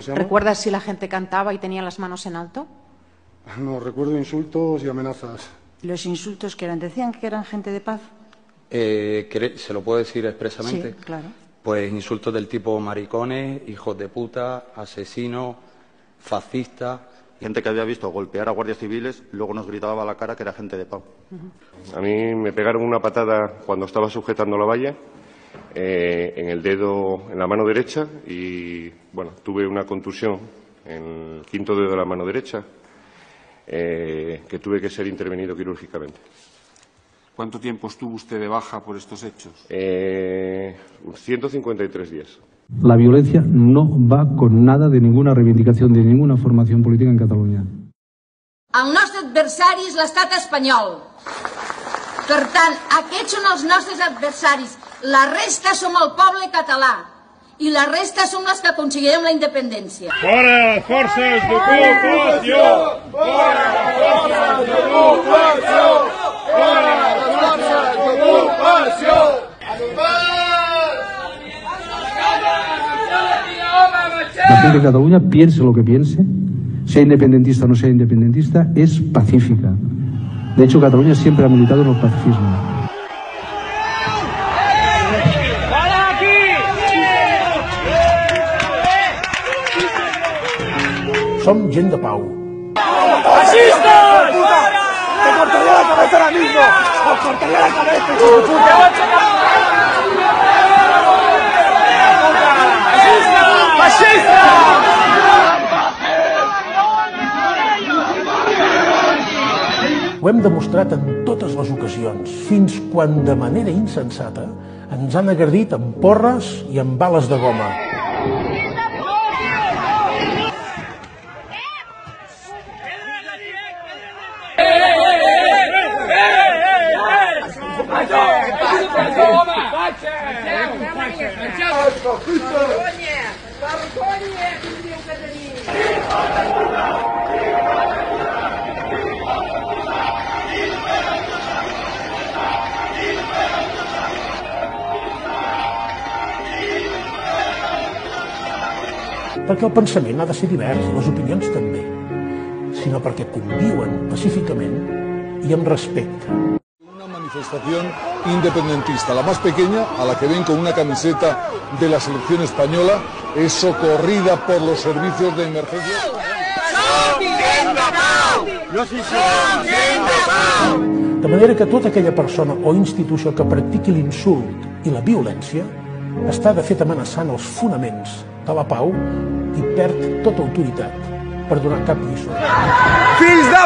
¿Recuerdas si la gente cantaba y tenía las manos en alto? No, recuerdo insultos y amenazas. ¿Los insultos que eran? ¿Decían que eran gente de paz? ¿Se lo puedo decir expresamente? Sí, claro. Pues insultos del tipo maricones, hijos de puta, asesinos, fascistas. Gente que había visto golpear a guardias civiles, luego nos gritaba a la cara que era gente de paz. A mí me pegaron una patada cuando estaba sujetando la valla, en el dedo, en la mano derecha, y bueno, tuve una contusión en el quinto dedo de la mano derecha, que tuve que ser intervenido quirúrgicamente. ¿Cuánto tiempo estuvo usted de baja por estos hechos? 153 días. La violencia no va con nada de ninguna reivindicación de ninguna formación política en Catalunya. El nostre adversari és l'estat espanyol. Per tant, aquests són els nostres adversaris. La resta som el poble català. I la resta som les que aconseguirem la independència. Fora les forces d'ocupació! Fora les forces d'ocupació! Fora les forces d'ocupació! La gente de Cataluña, piense lo que piense, sea independentista o no sea independentista, es pacífica. De hecho, Cataluña siempre ha militado en el pacifismo. Som gent de pau. ¡Fascistas! ¡Te cortaría la cabeza ahora mismo! ¡Os cortaría la cabeza, hijo de puta! ¡Fascista! Ho hem demostrat en totes les ocasions, fins quan de manera insensata ens han agredit amb porres i amb bales de goma. Perquè el pensament ha de ser divers, les opinions també, sinó perquè conviuen pacíficament i amb respecte. Una manifestación independentista, la más pequeña, a la que ven con una camiseta de la selección española, es socorrida por los servicios de emergencia. De manera que tota aquella persona o institució que practiqui l'insult i la violència està de fet amenaçant els fonaments de la pau i perd tota autoritat per donar cap lliçó. Fills de